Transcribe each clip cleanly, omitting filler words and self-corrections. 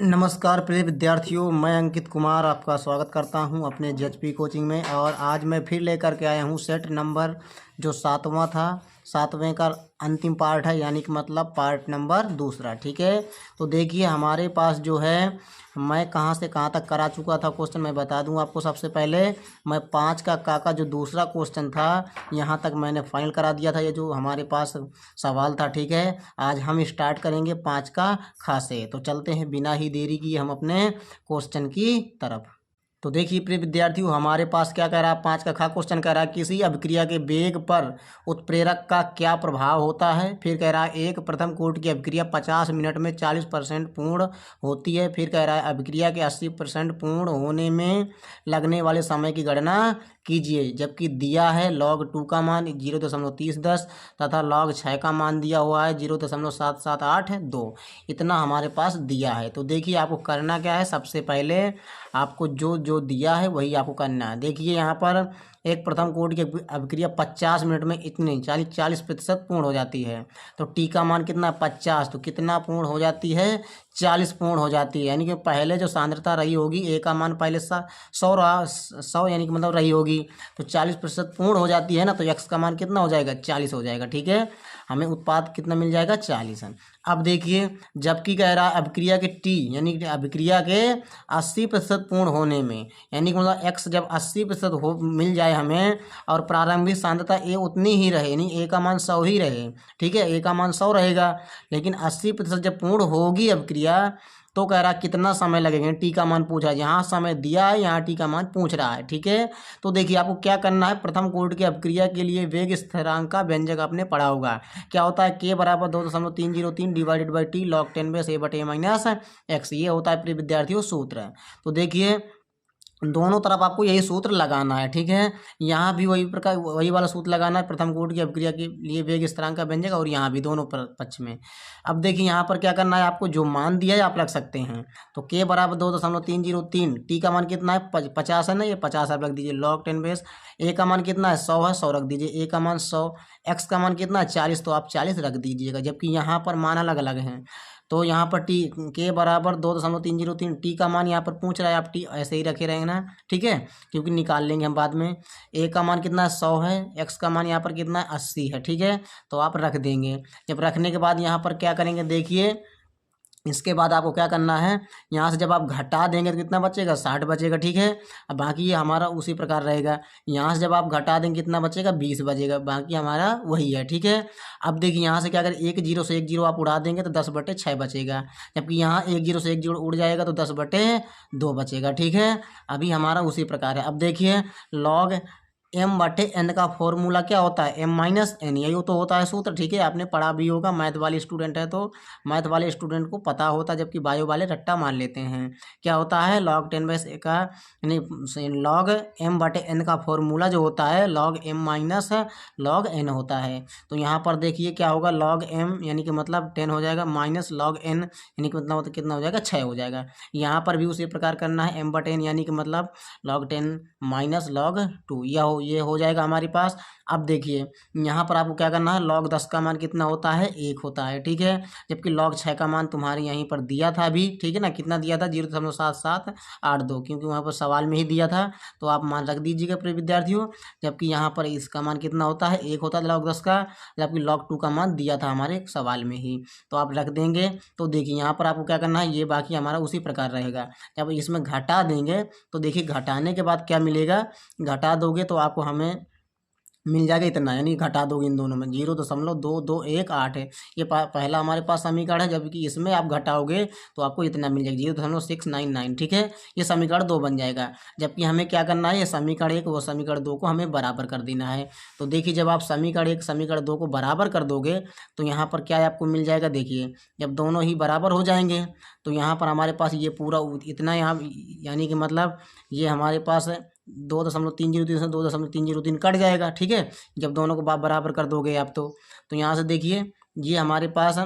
नमस्कार प्रिय विद्यार्थियों, मैं अंकित कुमार आपका स्वागत करता हूं अपने जेएचपी कोचिंग में। और आज मैं फिर लेकर के आया हूं सेट नंबर जो 7वां था, 7वें का अंतिम पार्ट है, यानी कि मतलब पार्ट नंबर दूसरा। ठीक है, तो देखिए हमारे पास जो है मैं कहां से कहां तक करा चुका था क्वेश्चन मैं बता दूं आपको। सबसे पहले मैं 5 का जो दूसरा क्वेश्चन था यहां तक मैंने फाइनल करा दिया था, ये जो हमारे पास सवाल था। ठीक है, आज हम स्टार्ट करेंगे 5 का खा से। तो चलते हैं बिना ही देरी किए हम अपने क्वेश्चन की तरफ। तो देखिए प्रिय विद्यार्थियों, हमारे पास क्या कह रहा है, 5 का खा क्वेश्चन कह रहा है किसी अभिक्रिया के वेग पर उत्प्रेरक का क्या प्रभाव होता है। फिर कह रहा है एक प्रथम कोटि की अभिक्रिया 50 मिनट में 40% पूर्ण होती है। फिर कह रहा है अभिक्रिया के 80% पूर्ण होने में लगने वाले समय की गणना कीजिए, जबकि दिया है log 2 का मान 0.3010 तथा log 6 का मान दिया हुआ है 0.7782। इतना हमारे पास दिया है। तो देखिए आपको करना क्या है, सबसे पहले आपको जो जो दिया है वही आपको करना है। देखिए यहाँ पर एक प्रथम कोटि की अभिक्रिया 50 मिनट में इतनी 40% पूर्ण हो जाती है। तो टी का मान कितना 50, तो कितना पूर्ण हो जाती है 40 पूर्ण हो जाती है। यानी कि पहले जो सांद्रता रही होगी ए का मान पहले 100 यानी कि मतलब रही होगी, तो 40% पूर्ण हो जाती है ना, तो एक्स का मान कितना हो जाएगा 40 हो जाएगा। ठीक है, हमें उत्पाद कितना मिल जाएगा 40 है। अब देखिए जबकि कह रहा है अभिक्रिया के टी यानी कि अभिक्रिया के 80% पूर्ण होने में, यानी कि मतलब एक्स जब 80% हो मिल जाए हमें और प्रारंभिक सांद्रता ए उतनी ही रहे, यानी ए का मान 100 ही रहे। ठीक है, ए का मान 100 रहेगा, लेकिन 80% जब पूर्ण होगी अभिक्रिया तो कह रहा कितना समय लगेगा, टी का मान पूछा, यहाँ समय दिया है यहाँ टी का मान पूछ रहा है। ठीक है, तो देखिए आपको क्या करना है, प्रथम कोटि की अभिक्रिया के लिए वेग स्थिरांक का व्यंजक आपने पढ़ा होगा। क्या होता है k बराबर 2.303 divided by T log 10/a/-x, ये होता है प्रिय विद्यार्थियों सूत्र। तो देखिए दोनों तरफ आपको यही सूत्र लगाना है। ठीक है, यहाँ भी वही प्रकार वही वाला सूत्र लगाना है, प्रथम कोटि की अभिक्रिया के लिए वेग स्थिरांक का व्यंजक, और यहाँ भी दोनों पक्ष में। अब देखिए यहाँ पर क्या करना है, आपको जो मान दिया है आप रख सकते हैं। तो k बराबर 2.303, टी का मान कितना है 50 है ना, ये 50 आप रख दीजिए log 10 ए का मान कितना है 100 है, 100 रख दीजिए, ए का मान 100, एक्स का मान कितना है 40, तो आप 40 रख दीजिएगा, जबकि यहाँ पर मान अलग अलग हैं। तो यहाँ पर टी के बराबर 2.303, टी का मान यहाँ पर पूछ रहा है, आप टी ऐसे ही रखे रहेंगे ना। ठीक है, क्योंकि निकाल लेंगे हम बाद में। ए का मान कितना है 100 है, एक्स का मान यहाँ पर कितना है 80 है। ठीक है, तो आप रख देंगे। जब रखने के बाद यहाँ पर क्या करेंगे, देखिए इसके बाद आपको क्या करना है, यहाँ से जब आप घटा देंगे तो कितना बचेगा 60 बचेगा। ठीक है, अब बाकी ये हमारा उसी प्रकार रहेगा। यहाँ से जब आप घटा देंगे कितना बचेगा 20 बचेगा, बाकी हमारा वही है। ठीक है, अब देखिए यहाँ से क्या करें, 1 0 से 1 0 आप उड़ा देंगे तो 10/6 बचेगा, जबकि यहाँ 1 0 से 1 0 उड़ जाएगा तो 10/2 बचेगा। ठीक है, अभी हमारा उसी प्रकार है। अब देखिए log m/n का फॉर्मूला क्या होता है, m-n, यही तो होता है सूत्र। ठीक है, आपने पढ़ा भी होगा, मैथ वाले स्टूडेंट है तो मैथ वाले स्टूडेंट को पता होता है, जबकि बायो वाले रट्टा मान लेते हैं। क्या होता है log 10/a का यानी log m/n का फॉर्मूला जो होता है log m-log n होता है। तो यहाँ पर देखिए क्या होगा, log m यानी कि मतलब 10 हो जाएगा, माइनस log n यानी कि मतलब कितना हो जाएगा 6 हो जाएगा। यहाँ पर भी उसी प्रकार करना है, m/n यानी कि मतलब log 10 माइनस log 2, ये हो जाएगा हमारे पास। अब देखिए यहाँ पर आपको क्या करना है, log 10 का मान कितना होता है 1 होता है। ठीक है, जबकि log 6 का मान तुम्हारे यहीं पर दिया था अभी। ठीक है ना, कितना दिया था 0.7782, क्योंकि वहाँ पर सवाल में ही दिया था, तो आप मान रख दीजिएगा प्रिय विद्यार्थियों। जबकि यहाँ पर इसका मान कितना होता है 1 होता है log 10 का, जबकि log 2 का मान दिया था हमारे सवाल में ही, तो आप रख देंगे। तो देखिए यहाँ पर आपको क्या करना है, ये बाकी हमारा उसी प्रकार रहेगा। जब इसमें घटा देंगे तो देखिए घटाने के बाद क्या मिलेगा, घटा दोगे तो आपको हमें मिल जाएगा इतना, यानी घटा दोगे इन दोनों में 0.2218 है, ये पहला हमारे पास समीकरण है, जबकि इसमें आप घटाओगे तो आपको इतना मिल जाएगा 0.699। ठीक है, ये समीकरण 2 बन जाएगा। जबकि हमें क्या करना है, ये समीकरण 1 व समीकरण 2 को हमें बराबर कर देना है। तो देखिए जब आप समीकरण 1 समीकरण 2 को बराबर कर दोगे तो यहाँ पर क्या आपको मिल जाएगा, देखिए जब दोनों ही बराबर हो जाएंगे तो यहाँ पर हमारे पास ये पूरा इतना यहाँ, यानी कि मतलब ये हमारे पास 2.303 से 2.303 कट जाएगा। ठीक है, जब दोनों को बराबर कर दोगे आप तो यहाँ से देखिए ये हमारे पास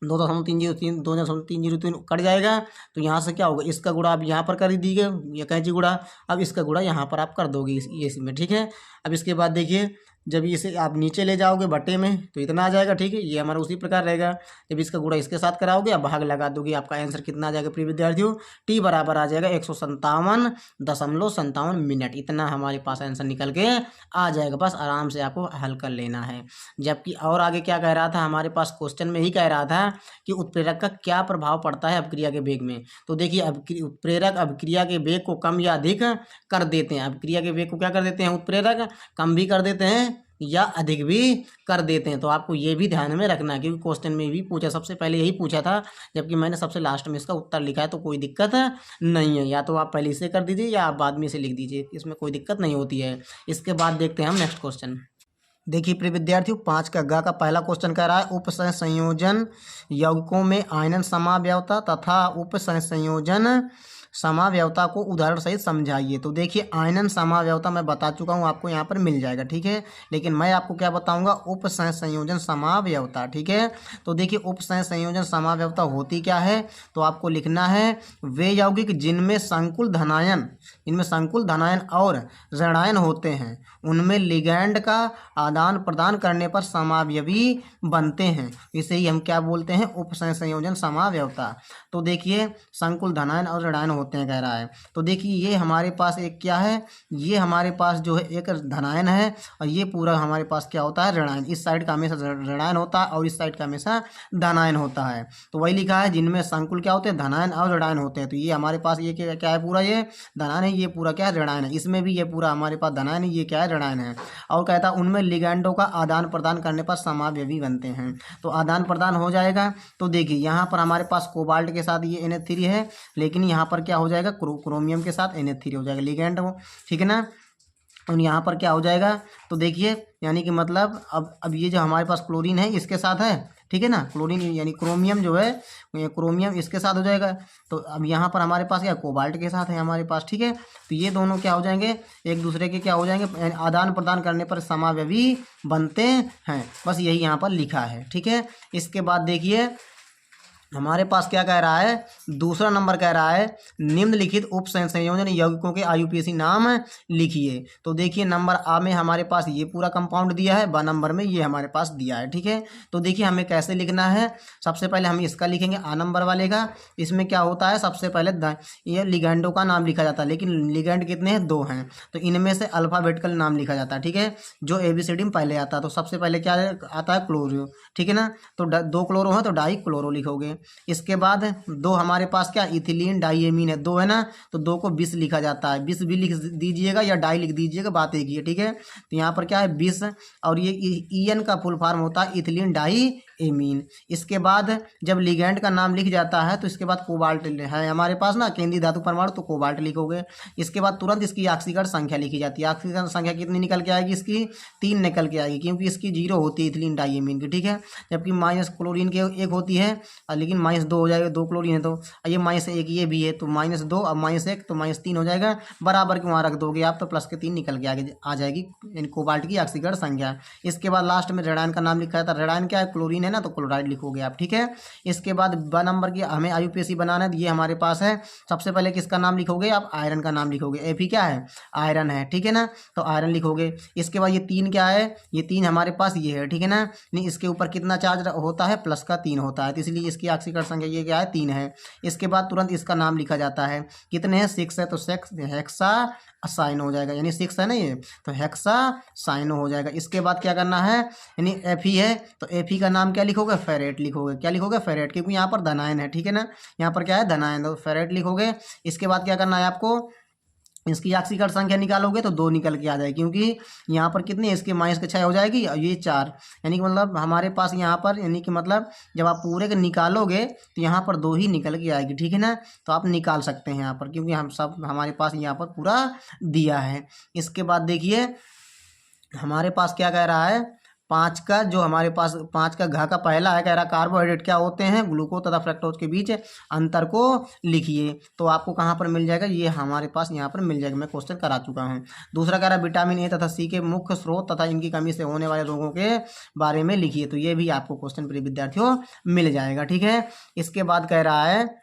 2.303 कट जाएगा। तो यहाँ से क्या होगा, इसका गुणा आप यहाँ पर कर दीजिए, ये कैंची गुणा, अब इसका गुणा यहाँ पर आप कर दोगे इसमें। ठीक है, अब इसके बाद देखिए जब इसे आप नीचे ले जाओगे बटे में तो इतना आ जाएगा, ठीक है। ये हमारा उसी प्रकार रहेगा, जब इसका गुणा इसके साथ कराओगे आप भाग लगा दोगे, आपका आंसर कितना आ जाएगा प्रिय विद्यार्थियों, टी बराबर आ जाएगा 157.57 मिनट। इतना हमारे पास आंसर निकल के आ जाएगा, बस आराम से आपको हल कर लेना है। जबकि और आगे क्या कह रहा था, हमारे पास क्वेश्चन में ही कह रहा था कि उत्प्रेरक का क्या प्रभाव पड़ता है अभिक्रिया के वेग में। तो देखिए उत्प्रेरक अभिक्रिया के वेग को कम या अधिक कर देते हैं। अभिक्रिया के वेग को क्या कर देते हैं उत्प्रेरक, कम भी कर देते हैं या अधिक भी कर देते हैं। तो आपको ये भी ध्यान में रखना है, क्योंकि क्वेश्चन में भी पूछा, सबसे पहले यही पूछा था, जबकि मैंने सबसे लास्ट में इसका उत्तर लिखा है। तो कोई दिक्कत नहीं है, या तो आप पहले इसे कर दीजिए या आप बाद में इसे लिख दीजिए, इसमें कोई दिक्कत नहीं होती है। इसके बाद देखते हैं हम नेक्स्ट क्वेश्चन। देखिए प्रिय विद्यार्थियों 5 का ग का पहला क्वेश्चन कह रहा है उपसंयोजन यौगिकों में आयनन समावयवता तथा उपसंयोजन समावयवता को उदाहरण सहित समझाइए। तो देखिए आयनन समावयवता मैं बता चुका हूँ, आपको यहाँ पर मिल जाएगा, ठीक है। लेकिन मैं आपको क्या बताऊँगा, उपसंयोजन समावयवता, ठीक है। तो देखिए उपसंयोजन समावयवता होती क्या है, तो आपको लिखना है वे यौगिक जिनमें संकुल धनायन, इनमें संकुल धनायन और ऋणायन होते हैं, उनमें लिगैंड का आदान प्रदान करने पर समावयवी बनते हैं। इसे ही हम क्या बोलते हैं, उपसंयोजन समावयवता। तो देखिए संकुल धनायन और ऋणायन होते हैं कह रहा है। तो देखिए ये हमारे पास एक क्या है, ये हमारे पास जो है एक धनायन है और ये पूरा हमारे पास क्या होता है ऋणायन। इस साइड का हमेशा ऋणायन होता है और इस साइड का हमेशा धनायन होता है। तो वही लिखा है जिनमें संकुल क्या होते हैं, धनायन और ऋणायन होते हैं। तो ये हमारे पास ये क्या है, पूरा ये धनायन है, ये पूरा क्या है ऋणायन है। इसमें भी ये पूरा हमारे पास धनायन है, ये क्या है ऋणायन है। और कहता है उनमें लिगैंडों का आदान प्रदान करने पर समावयवी बनते हैं। तो आदान प्रदान हो जाएगा। तो देखिए यहाँ पर हमारे पास कोबाल्ट के साथ ये NH3 है, लेकिन यहाँ पर क्या हो जाएगा, क्रोमियम के साथ NH3 हो जाएगा लिगैंड हो, ठीक है ना। और यहाँ पर क्या हो जाएगा, तो देखिए यानी कि मतलब अब ये जो हमारे पास क्लोरीन है इसके साथ है, ठीक है ना, क्लोरीन यानी क्रोमियम जो है, क्रोमियम इसके साथ हो जाएगा। तो अब यहाँ पर हमारे पास क्या कोबाल्ट के साथ है हमारे पास, ठीक है। तो ये दोनों क्या हो जाएंगे, एक दूसरे के क्या हो जाएंगे, आदान प्रदान करने पर समावयवी बनते हैं। बस यही यहाँ पर लिखा है, ठीक है। इसके बाद देखिए हमारे पास क्या कह रहा है, दूसरा नंबर कह रहा है निम्नलिखित उपसंयोजन यौगिकों के IUPAC नाम लिखिए। तो देखिए नंबर आ में हमारे पास ये पूरा कंपाउंड दिया है, ब नंबर में ये हमारे पास दिया है, ठीक है। तो देखिए हमें कैसे लिखना है, सबसे पहले हम इसका लिखेंगे A नंबर वाले का। इसमें क्या होता है, सबसे पहले ये लिगैंडों का नाम लिखा जाता है, लेकिन लिगैंड कितने हैं, 2 हैं। तो इनमें से अल्फाबेटिकल नाम लिखा जाता है, ठीक है, जो ABCD में पहले आता है। तो सबसे पहले क्या आता है, क्लोरो, ठीक है ना। तो 2 क्लोरो है तो डाई क्लोरो लिखोगे। इसके बाद 2 हमारे पास क्या इथिलीन डाइएमीन है, 2 है ना, तो 2 को 20 लिखा जाता है। 20 भी लिख दीजिएगा या डाई लिख दीजिएगा, बात एक ही है, ठीक है। तो यहाँ पर क्या है 20, और ये EN का फुल फॉर्म होता है इथिलीन डाई एमीन। इसके बाद जब लिगैंड का नाम लिख जाता है तो इसके बाद कोबाल्ट है हमारे पास ना, केंद्रीय धातु परमाणु, तो कोबाल्ट लिखोगे। इसके बाद तुरंत इसकी ऑक्सीकरण संख्या लिखी जाती है। ऑक्सीकरण संख्या कितनी निकल के आएगी, इसकी 3 निकल के आएगी, क्योंकि इसकी 0 होती है इथिलीन डाइएमीन की, ठीक है। जबकि माइनस क्लोरीन के 1 होती है, लेकिन -2 हो जाएगा, 2 क्लोरीन है तो ये -1 ये भी है, तो -2 अब -1 तो -3 हो जाएगा, बराबर के वहाँ रख दोगे आप तो प्लस के 3 निकल के आगे आ जाएगी यानी कोबाल्ट की ऑक्सीकरण संख्या। इसके बाद लास्ट में ऋणायन का नाम लिखा जाता है। ऋणायन क्या है, क्लोरीन है ना, तो क्लोराइड लिखोगे आप, ठीक है। इसके बाद ब नंबर की हमें IUPAC बनाना है, ये हमारे पास है। सबसे पहले किसका नाम लिखोगे आप, आयरन का नाम लिखोगे। Fe क्या है, आयरन है, ठीक है ना, तो आयरन लिखोगे। इसके बाद ये 3 क्या है, ये 3 हमारे पास ये है, ठीक है ना। नहीं इसके ऊपर कितना चार्ज होता है, प्लस का 3 होता है, तो इसलिए इसकी ऑक्सीकरण संख्या ये क्या है, 3 है। इसके बाद तुरंत इसका नाम लिखा जाता है, कितने हैं, 6 है, तो हेक्सा साइन हो जाएगा, यानी 6 है ना ये, तो हेक्सा साइनो हो जाएगा। इसके बाद क्या करना है, यानी Fe है, तो Fe का नाम क्या लिखोगे, फेरेट लिखोगे। क्या लिखोगे, फेरेट, क्योंकि यहाँ पर धनायन है, ठीक है ना, यहाँ पर क्या है धनायन, तो फेरेट लिखोगे। इसके बाद क्या करना है आपको, इसकी ऑक्सीकरण संख्या निकालोगे तो 2 निकल के आ जाएगी, क्योंकि यहाँ पर कितनी इसके -6 हो जाएगी और ये 4, यानी कि मतलब हमारे पास यहाँ पर यानी कि मतलब जब आप पूरे के निकालोगे तो यहाँ पर 2 ही निकल के आएगी, ठीक है ना। तो आप निकाल सकते हैं यहाँ पर, क्योंकि हम सब हमारे पास यहाँ पर पूरा दिया है। इसके बाद देखिए हमारे पास क्या कह रहा है, 5 का जो हमारे पास 5 का घ का पहला है, कह रहा कार्बोहाइड्रेट क्या होते हैं, ग्लूकोज तथा फ्रक्टोज के बीच अंतर को लिखिए। तो आपको कहाँ पर मिल जाएगा, ये हमारे पास यहाँ पर मिल जाएगा, मैं क्वेश्चन करा चुका हूँ। दूसरा कह रहा विटामिन ए तथा सी के मुख्य स्रोत तथा इनकी कमी से होने वाले रोगों के बारे में लिखिए। तो ये भी आपको क्वेश्चन प्रिय विद्यार्थियों मिल जाएगा, ठीक है। इसके बाद कह रहा है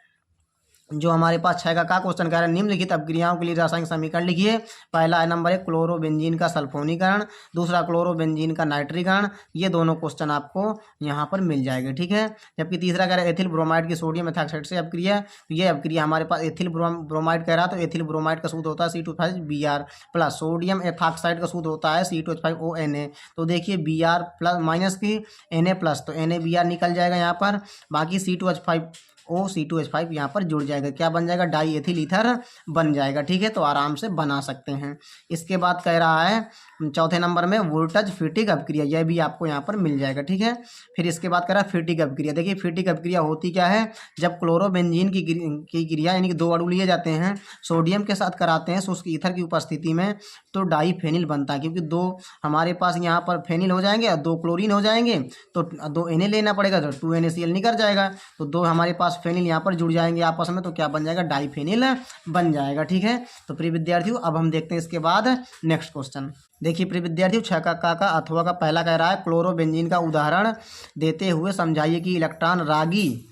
जो हमारे पास 6 का क्वेश्चन कह रहा है, निम्नलिखित अपक्रियाओं के लिए रासायनिक समीकरण लिखिए। पहला नंबर 1 क्लोरोबेंजीन का सल्फोनीकरण, दूसरा क्लोरोबेंजीन का नाइट्रीकरण। ये दोनों क्वेश्चन आपको यहाँ पर मिल जाएंगे, ठीक है। जबकि तीसरा कह रहा है एथिल ब्रोमाइड की सोडियम एथॉक्साइड से अपक्रिया। तो ये अपक्रिया हमारे पास एथिल ब्रोमाइड कह रहा है, तो एथिल ब्रोमाइड का सूत्र होता है C2H5Br प्लस सोडियम एथॉक्साइड का सूत्र होता है C2H5ONa। तो देखिए Br प्लस माइनस की Na प्लस, तो NaBr निकल जाएगा यहाँ पर, बाकी C2H5O, C2H5 यहाँ पर जुड़ जाएगा, क्या बन जाएगा, डाई एथिल ईथर बन जाएगा, ठीक है। तो आराम से बना सकते हैं। इसके बाद कह रहा है चौथे नंबर में वोल्टेज फिटिक अपक्रिया, यह भी आपको यहाँ पर मिल जाएगा, ठीक है। फिर इसके बाद कह रहा है फिटिक अपक्रिया। देखिए फिटिक अपक्रिया होती क्या है, जब क्लोरोबेंजीन की क्रिया यानी कि दो अणु लिए जाते हैं, सोडियम के साथ कराते हैं शुष्क ईथर की उपस्थिति में, तो डाई फेनिल बनता है। क्योंकि दो हमारे पास यहाँ पर फेनिल हो जाएंगे और दो क्लोरीन हो जाएंगे, तो दो Na लेना पड़ेगा, तो 2NaCl निकल जाएगा, तो दो हमारे पास फेनिल यहाँ पर जुड़ जाएंगे आपस में, तो क्या बन जाएगा, डाई फेनिल बन जाएगा, ठीक है। तो प्रिय विद्यार्थियों अब हम देखते हैं इसके बाद नेक्स्ट क्वेश्चन। देखिए प्रिय विद्यार्थियों 6 का अथवा का पहला कह रहा है क्लोरोबेंजीन का उदाहरण देते हुए समझाइए कि इलेक्ट्रॉन रागी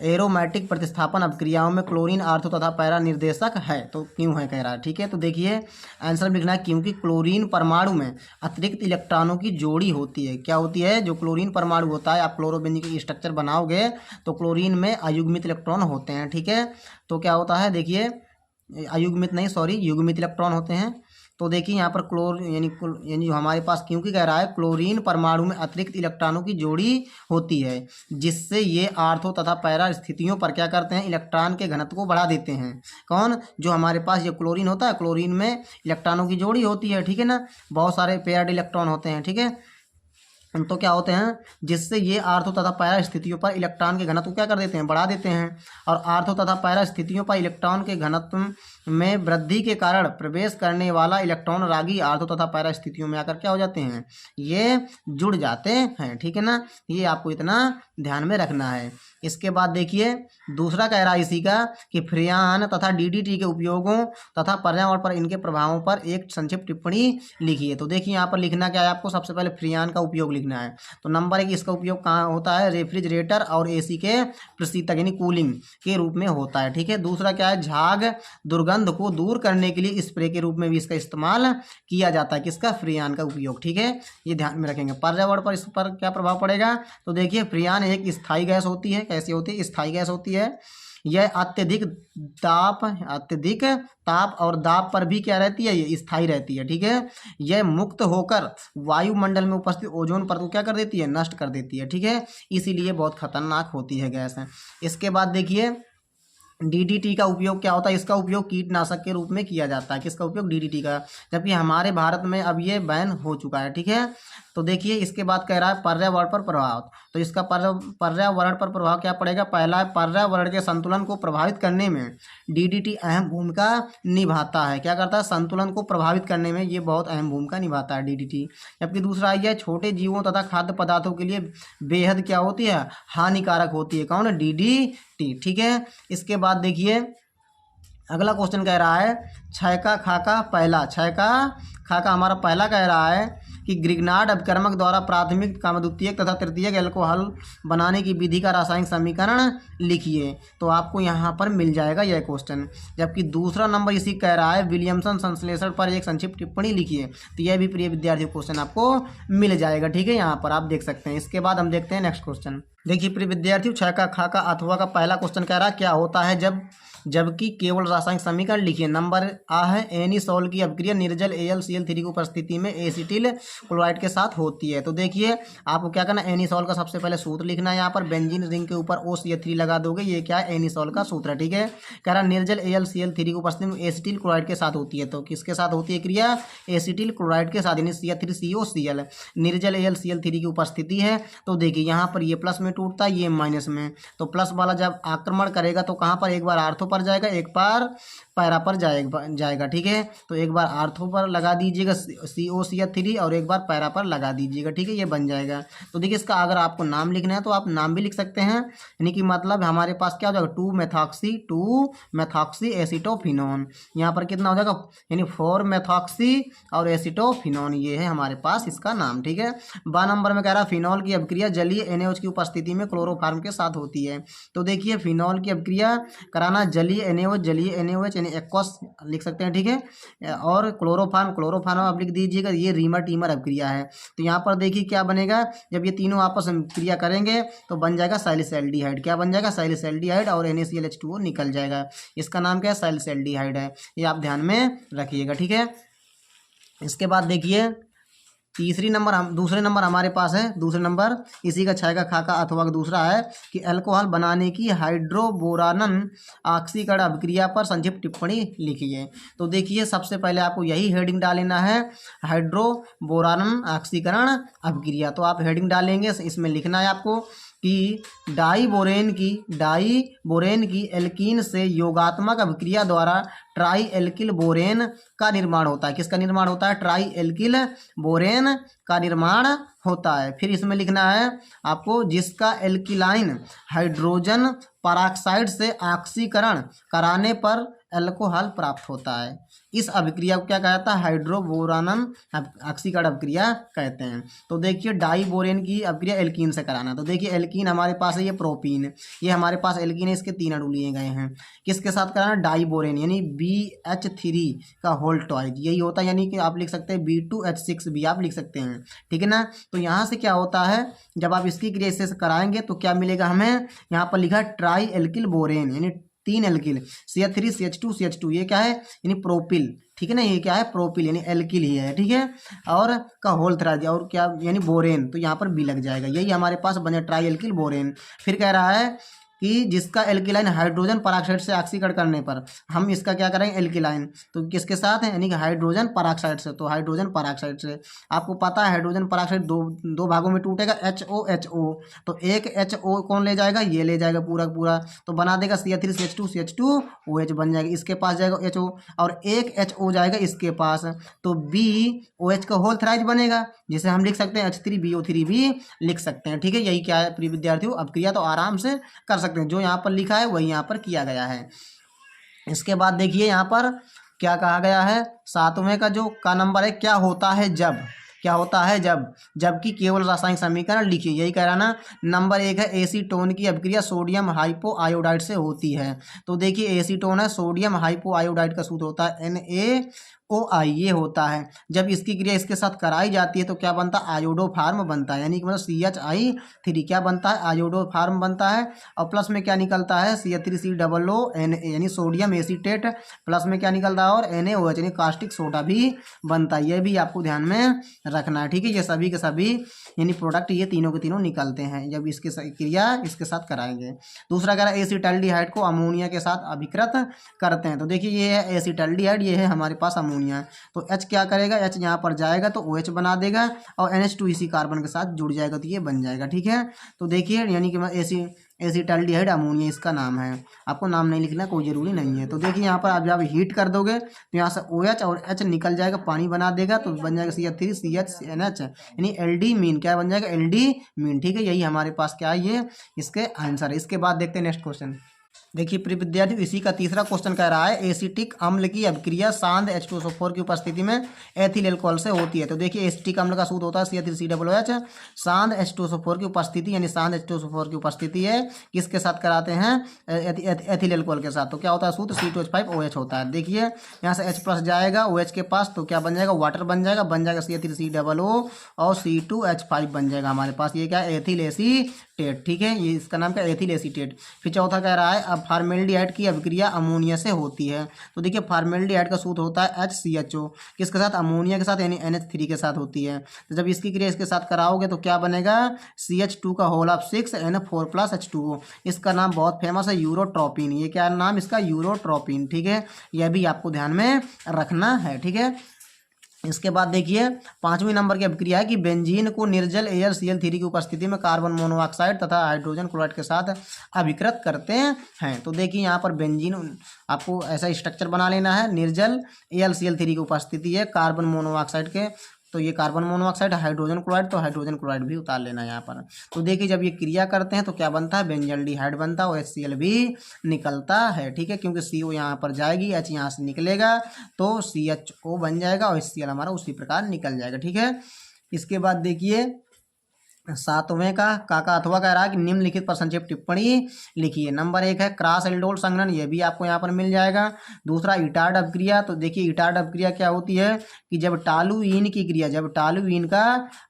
एरोमेटिक प्रतिस्थापन अपक्रियाओं में क्लोरीन आर्थो तथा पैरा निर्देशक है, तो क्यों है कह रहा है, ठीक है। तो देखिए आंसर लिखना है, क्योंकि क्लोरीन परमाणु में अतिरिक्त इलेक्ट्रॉनों की जोड़ी होती है। क्या होती है, जो क्लोरीन परमाणु होता है, आप क्लोरोबेंजीन की स्ट्रक्चर बनाओगे तो क्लोरीन में अयुग्मित इलेक्ट्रॉन होते हैं, ठीक है। तो क्या होता है, देखिए अयुग्मित नहीं, सॉरी, युग्मित इलेक्ट्रॉन होते हैं। तो देखिए यहाँ पर यानी जो हमारे पास क्योंकि कह रहा है क्लोरीन परमाणु में अतिरिक्त इलेक्ट्रॉनों की जोड़ी होती है, जिससे ये आर्थो तथा पैरा स्थितियों पर क्या करते हैं, इलेक्ट्रॉन के घनत्व को बढ़ा देते हैं। कौन, जो हमारे पास ये क्लोरीन होता है, क्लोरीन में इलेक्ट्रॉनों की जोड़ी होती है, ठीक है ना, बहुत सारे पेयर्ड इलेक्ट्रॉन होते हैं, ठीक है। तो क्या होते हैं, जिससे ये आर्थो तथा पैरा स्थितियों पर इलेक्ट्रॉन के घनत्व क्या कर देते हैं, बढ़ा देते हैं। और आर्थो तथा पैरा स्थितियों पर इलेक्ट्रॉन के घनत्व में वृद्धि के कारण प्रवेश करने वाला इलेक्ट्रॉन रागी आर्थो तथा पैरा स्थितियों में आकर क्या हो जाते हैं, ये जुड़ जाते हैं, ठीक है ना। ये आपको इतना ध्यान में रखना है। इसके बाद देखिए दूसरा कह रहा है इसी का कि फ्रियान तथा DDT के उपयोगों तथा पर्यावरण पर इनके प्रभावों पर एक संक्षिप्त टिप्पणी लिखिए। तो देखिए यहाँ पर लिखना क्या है आपको, सबसे पहले फ्रियान का उपयोग लिखना है। तो नंबर 1 इसका उपयोग कहाँ होता है, रेफ्रिजरेटर और AC के प्रशीतक यानी कूलिंग के रूप में होता है, ठीक है। दूसरा क्या है, झाग दुर्गंध को दूर करने के लिए स्प्रे के रूप में भी इसका इस्तेमाल किया जाता है, किसका, फ्रियान का उपयोग, ठीक है। ये ध्यान में रखेंगे। पर्यावरण पर इस पर क्या प्रभाव पड़ेगा, तो देखिए फ्रियान एक स्थायी गैस होती है। कैसी होती है, स्थायी गैस होती है। यह अत्यधिक ताप और दाब पर भी क्या रहती है, ये स्थायी रहती है, ठीक है। यह मुक्त होकर वायुमंडल में उपस्थित ओजोन परत को क्या कर देती है, नष्ट कर देती है, ठीक है। इसीलिए बहुत खतरनाक होती है गैस है। इसके बाद देखिए DDT का उपयोग क्या होता है, इसका उपयोग कीटनाशक के रूप में किया जाता है, किसका उपयोग, DDT का, जबकि हमारे भारत में अब ये बैन हो चुका है, ठीक है। तो देखिए इसके बाद कह रहा है पर्यावरण पर प्रभाव। तो इसका पर्यावरण पर प्रभाव क्या पड़ेगा, पहला है पर्यावरण के संतुलन को प्रभावित करने में DDT अहम भूमिका निभाता है। क्या करता है, संतुलन को प्रभावित करने में ये बहुत अहम भूमिका निभाता है DDT। जबकि दूसरा यह छोटे जीवों तथा खाद्य पदार्थों के लिए बेहद क्या होती है, हानिकारक होती है, कौन, DDT, ठीक है। इसके बाद देखिए अगला क्वेश्चन कह रहा है 6 का खाका हमारा पहला कह रहा है कि ग्रिग्नार्ड अपकर्मक द्वारा प्राथमिक द्वितीयक तथा तृतीयक अल्कोहल बनाने की विधि का रासायनिक समीकरण लिखिए। तो आपको यहाँ पर मिल जाएगा यह क्वेश्चन। जबकि दूसरा नंबर इसी कह रहा है विलियमसन संश्लेषण पर एक संक्षिप्त टिप्पणी लिखिए। तो यह भी प्रिय विद्यार्थी क्वेश्चन आपको मिल जाएगा, ठीक है, यहाँ पर आप देख सकते हैं। इसके बाद हम देखते हैं नेक्स्ट क्वेश्चन। देखिए प्रिय विद्यार्थियों 6 का खाका अथवा का पहला क्वेश्चन कह रहा है क्या होता है जबकि केवल रासायनिक समीकरण लिखिए। नंबर आ है एनिसोल की अपक्रिया निर्जल AlCl3 की उपस्थिति में एसिटिल क्लोराइड के साथ होती है। तो देखिए आपको क्या करना है, एनिसोल का सबसे पहले सूत्र लिखना है। यहाँ पर बेंजीन रिंग के ऊपर OCl3 लगा दोगे, ये क्या है, एनिसोल का सूत्र है, ठीक है। कह रहा निर्जल AlCl3 की उपस्थिति में एसिटिल क्लोराइड के साथ होती है। तो किसके साथ होती है क्रिया, एसिटिल क्लोराइड के साथ, यानी CH3COCl। निर्जल AlCl3 की उपस्थिति है। तो देखिए यहाँ पर ये प्लस में टूटता है, ये माइनस में। तो प्लस वाला जब आक्रमण करेगा तो कहाँ पर, एक बार आर्थो पर जाएगा, एक बार पैरा पर जाएगा, ठीक है। तो एक बार आर्थो पर लगा दीजिएगा COCl3 और एक बार पैरा पर लगा दीजिएगा, ठीक है, ये बन जाएगा। तो देखिए इसका अगर आपको नाम लिखना है तो आप नाम भी लिख सकते हैं, यानी कि मतलब हमारे पास क्या हो जाएगा, 2-मेथॉक्सी एसिटोफिनोन। यहाँ पर कितना हो जाएगा, यानी 4-मेथॉक्सी और एसिटोफिनोन, ये है हमारे पास इसका नाम, ठीक है। 12 नंबर में कह रहा है फिनॉल की अपक्रिया जलीय NaOH की उपस्थिति में क्लोरोफॉर्म के साथ होती है। तो देखिए फिनॉल की अपक्रिया कराना जलीय NaOH यानी एक्वस लिख सकते हैं, ठीक है। और क्लोरोफॉर्म आप लिख दीजिएगा, ये रीमर टीमर अभिक्रिया है। तो यहाँ पर देखिए क्या बनेगा, जब ये तीनों आपस में क्रिया करेंगे तो बन जाएगा सैलिसैल्डिहाइड। क्या बन जाएगा, सैलिसैल्डिहाइड, और NaClH2O निकल जाएगा। इसका नाम क्या है, सैलिसैल्डिहाइड है। ये आप ध्यान में रखिएगा, ठीक है। इसके बाद देखिए दूसरे नंबर हमारे पास है। दूसरे नंबर इसी का छाया का खाका अथवा का दूसरा है कि अल्कोहल बनाने की हाइड्रोबोरानन ऑक्सीकरण अभिक्रिया पर संक्षिप्त टिप्पणी लिखिए। तो देखिए सबसे पहले आपको यही हेडिंग डालना है, हाइड्रोबोरानन ऑक्सीकरण अभिक्रिया। तो आप हेडिंग डालेंगे, इसमें लिखना है आपको कि डाईबोरेन की एल्कीन से योगात्मक अभिक्रिया द्वारा ट्राई एल्किल बोरेन का निर्माण होता है। किसका निर्माण होता है, ट्राई एल्किल बोरेन का निर्माण होता है। फिर इसमें लिखना है आपको, जिसका एल्किलाइन हाइड्रोजन पराक्साइड से ऑक्सीकरण कराने पर अल्कोहल प्राप्त होता है। इस अभिक्रिया को क्या कहता है, हाइड्रोबोरानन ऑक्सीकरण अभिक्रिया कहते हैं। तो देखिए डाईबोरेन की अभिक्रिया एल्कीन से कराना। तो देखिए एल्कीन हमारे पास है, ये प्रोपीन, ये हमारे पास एल्कीन है, इसके 3 अणु लिए गए हैं। किसके साथ कराना, डाईबोरेन यानी BH3 का होल ट्वाइस, यही होता है। यानी कि आप लिख सकते हैं B2H6 भी आप लिख सकते हैं, ठीक है ना। तो यहाँ से क्या होता है, जब आप इसकी क्रिया इससे कराएंगे तो क्या मिलेगा हमें, यहाँ पर लिखा ट्राई एल्किल बोरेन यानी 3 एल्किल, CH3 CH2 CH2, ये क्या है यानी प्रोपिल, ठीक है ना। ये क्या है, प्रोपिल यानी एल्किल ही है, ठीक है। और का होल थ्रा दिया, और क्या यानी बोरेन, तो यहाँ पर बी लग जाएगा। यही हमारे पास बने ट्राई एल्किल बोरेन। फिर कह रहा है कि जिसका एल्किलाइन हाइड्रोजन पराक्साइड से ऑक्सीकरण करने पर, हम इसका क्या करेंगे, एल्किलाइन तो किसके साथ है, यानी कि हाइड्रोजन पराक्साइड से। तो हाइड्रोजन पराक्साइड से आपको पता है हाइड्रोजन पराक्साइड दो भागों में टूटेगा, HO तो एक HO कौन ले जाएगा, ये ले जाएगा पूरा पूरा, तो बना देगा CH3 CH2 बन जाएगा। इसके पास जाएगा HO और एक HO जाएगा इसके पास, तो BOH का होल थ्राइज बनेगा, जिसे हम लिख सकते हैं H3BO3 भी लिख सकते हैं, ठीक है। यही क्या है प्रिय विद्यार्थियों, अभिक्रिया तो आराम से कर सकते हैं, जो यहाँ पर लिखा है वही यहाँ पर किया गया है। इसके बाद देखिए यहाँ पर क्या कहा गया है, 7वें का जो का नंबर है, क्या होता है जब, जबकि केवल रासायनिक समीकरण लिखिए। यही कह रहा ना। नंबर 1 है एसीटोन की अभिक्रिया सोडियम हाइपो आयोडाइड से होती है। तो देखिए एसीटोन है, सोडियम हाइपो आयोडाइड का सूत्र होता है NaOI, ये होता है। जब इसकी क्रिया इसके साथ कराई जाती है तो क्या बनता है, आयोडोफार्म बनता है, यानी कि मतलब CH3 क्या बनता है, आयोडोफार्म बनता है। और प्लस में क्या निकलता है, CH3COO यानी सोडियम एसीटेट, प्लस में क्या निकलता है, और NaOH यानी कास्टिक सोडा भी बनता है। ये भी आपको ध्यान में रखना है, ठीक है। ये सभी के सभी यानी प्रोडक्ट ये तीनों के तीनों निकलते हैं जब इसके क्रिया इसके साथ कराएंगे। दूसरा कह रहा है एसिटल्डिहाइड को अमोनिया के साथ अभिकृत करते हैं। तो देखिए ये है एसिटल्डिहाइड, ये है हमारे पास अमोनिया। तो H क्या करेगा, H यहाँ पर जाएगा तो OH बना देगा, और NH2 इसी कार्बन के साथ जुड़ जाएगा, तो ये बन जाएगा, ठीक है। तो देखिए यानी कि एसिटल्डिहाइड अमोनिया इसका नाम है। आपको नाम नहीं लिखना, कोई ज़रूरी नहीं है। तो देखिए यहाँ पर आप जब हीट कर दोगे तो यहाँ से OH और H निकल जाएगा, पानी बना देगा, तो बन जाएगा CH3CHNH यानी LD मीन, क्या बन जाएगा, LD मीन, ठीक है। यही हमारे पास क्या है, ये इसके आंसर है। इसके बाद देखते हैं नेक्स्ट क्वेश्चन। देखिए प्रिय विद्यार्थियों, इसी का तीसरा क्वेश्चन कह रहा है एसिटिक अम्ल की अभिक्रिया सांद H2SO4 की उपस्थिति में एथिल अल्कोहल से होती है। तो देखिए एसिटिक अम्ल का सूत्र होता है CH3COOH, सांद H2SO4 की उपस्थिति यानी सांद H2SO4 की उपस्थिति है, किसके साथ कराते हैं, एथिल अल्कोहल के साथ। तो क्या होता है सूत्र, C2H5OH होता है। देखिए यहाँ से H+ जाएगा OH के पास, तो क्या बन जाएगा, वाटर बन जाएगा CH3COO और C2H5 बन जाएगा हमारे पास। ये क्या है, एथिल एसीटेट, ठीक है, ये इसका नाम क्या है, एथिल एसीटेट। फिर चौथा कह रहा है अब फॉर्मेल्डिहाइड की अभिक्रिया अमोनिया से होती है। तो देखिए फॉर्मेल्डिहाइड का सूत्र होता है HCHO, किसके साथ, अमोनिया के साथ यानी NH3 के साथ होती है। तो जब इसकी क्रिया इसके साथ कराओगे तो क्या बनेगा, CH2 का होल ऑफ 6 NH4+ H2O। इसका नाम बहुत फेमस है, यूरोट्रोपिन। ये क्या नाम इसका, यूरोट्रोपिन, ठीक है। यह भी आपको ध्यान में रखना है, ठीक है। इसके बाद देखिए 5वें नंबर की अभिक्रिया है कि बेंजीन को निर्जल AlCl3 की उपस्थिति में कार्बन मोनोऑक्साइड तथा हाइड्रोजन क्लोराइड के साथ अभिकृत करते हैं। तो देखिए यहाँ पर बेंजीन आपको ऐसा स्ट्रक्चर बना लेना है, निर्जल AlCl3 की उपस्थिति है कार्बन मोनोऑक्साइड के, तो ये कार्बन मोनोऑक्साइड, हाइड्रोजन क्लोराइड, तो हाइड्रोजन क्लोराइड भी उतार लेना है यहाँ पर। तो देखिए जब ये क्रिया करते हैं तो क्या बनता है, बेंजल्डिहाइड बनता है, और HCl भी निकलता है, ठीक है, क्योंकि CO यहाँ पर जाएगी, H यहाँ से निकलेगा, तो CHO बन जाएगा और HCl हमारा उसी प्रकार निकल जाएगा, ठीक है। इसके बाद देखिए सातवें का काका अथवा कह रहा है कि निम्नलिखित पर संक्षेप टिप्पणी लिखिए। नंबर 1 है क्रॉस एल्डोल संघनन, ये भी आपको यहाँ पर मिल जाएगा। दूसरा इटार्ड अपक्रिया, तो देखिए इटार्ड अपक्रिया क्या होती है कि जब टॉलुईन की क्रिया, जब टॉलुईन का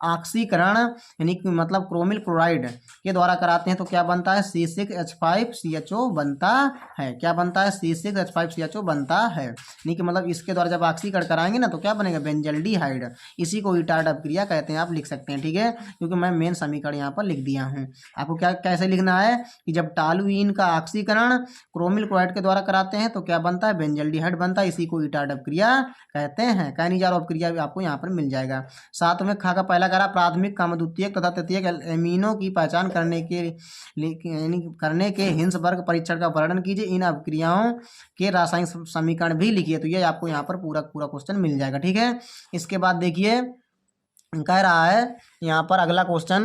ऑक्सीकरण यानी कि मतलब क्रोमिल क्लोराइड के द्वारा कराते हैं तो क्या बनता है, C6H5CHO बनता है। क्या बनता है, C6H5CHO बनता है, यानी कि मतलब इसके द्वारा जब ऑक्सीकरण कराएंगे ना तो क्या बनेगा, बेंजल्डिहाइड। इसी को इटार्ड अपक्रिया कहते हैं, आप लिख सकते हैं। ठीक है, क्योंकि मैं मेन समीकरण यहाँ पर लिख दिया हूँ। आपको क्या कैसे लिखना है कि जब टॉलुईन का ऑक्सीकरण क्रोमिल क्लोराइड के द्वारा कराते हैं तो क्या बनता है, बेंजल्डिहाइड बनता है। इसी को इटार्ड अपक्रिया कहते हैं। काइनेजार अपक्रिया भी आपको यहाँ पर मिल जाएगा। साथ में खा का पहला करा प्राथमिक क्रम द्वितीयक तथा तृतीयक एमिनो की पहचान करने के हिंसबर्ग परीक्षण का वर्णन कीजिए। इन अपक्रियाओं के रासायनिक समीकरण भी लिखिए। तो ये आपको यहाँ पर पूरा पूरा क्वेश्चन मिल जाएगा। ठीक है, इसके बाद देखिए कह रहा है यहाँ पर अगला क्वेश्चन,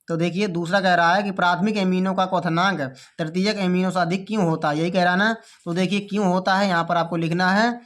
तो देखिए दूसरा कह रहा है कि प्राथमिक एमिनो का क्वथनांक तृतीयक एमिनो से अधिक क्यों होता है, यही कह रहा है ना। तो देखिए क्यों होता है यहाँ पर आपको लिखना है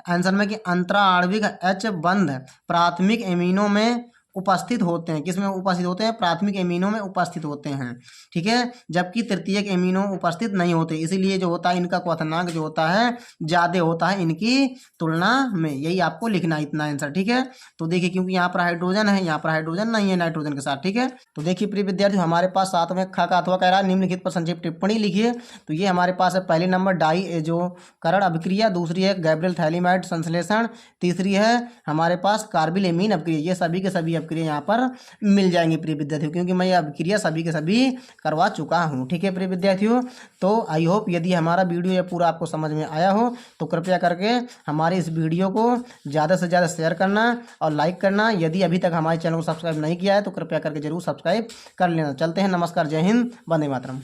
आंसर में कि अंतरा आणविक H बंध प्राथमिक एमिनो में उपस्थित होते हैं। किसमें उपस्थित होते हैं, प्राथमिक एमिनो में उपस्थित होते हैं। ठीक है, जबकि तृतीयक एमिनो उपस्थित नहीं होते, इसीलिए जो होता है इनका क्वथनांक जो होता है ज्यादा होता है इनकी तुलना में। यही आपको लिखना है, इतना आंसर। ठीक है, तो देखिए क्योंकि यहाँ पर हाइड्रोजन है, यहाँ पर हाइड्रोजन नहीं है नाइट्रोजन के साथ। ठीक है, तो देखिए प्रिय विद्यार्थी हमारे पास साथ में खा का अथवा कह रहा है निम्नलिखित पर संक्षिप्त टिप्पणी लिखिए। तो ये हमारे पास है पहले नंबर डाई जो करण अभिक्रिया, दूसरी है गैब्रियल थैलीमाइड संश्लेषण, तीसरी है हमारे पास कार्बिलेमीन अभिक्रिया। ये सभी के सभी अभिक्रिया यहाँ पर मिल जाएंगे प्रिय विद्यार्थियों, क्योंकि मैं ये अभिक्रिया सभी के सभी करवा चुका हूँ। ठीक है प्रिय विद्यार्थियों, तो आई होप यदि हमारा वीडियो ये पूरा आपको समझ में आया हो तो कृपया करके हमारे इस वीडियो को ज़्यादा से ज़्यादा शेयर करना और लाइक करना। यदि अभी तक हमारे चैनल को सब्सक्राइब नहीं किया है तो कृपया करके जरूर सब्सक्राइब कर लेना। चलते हैं, नमस्कार, जय हिंद, वंदे मातरम।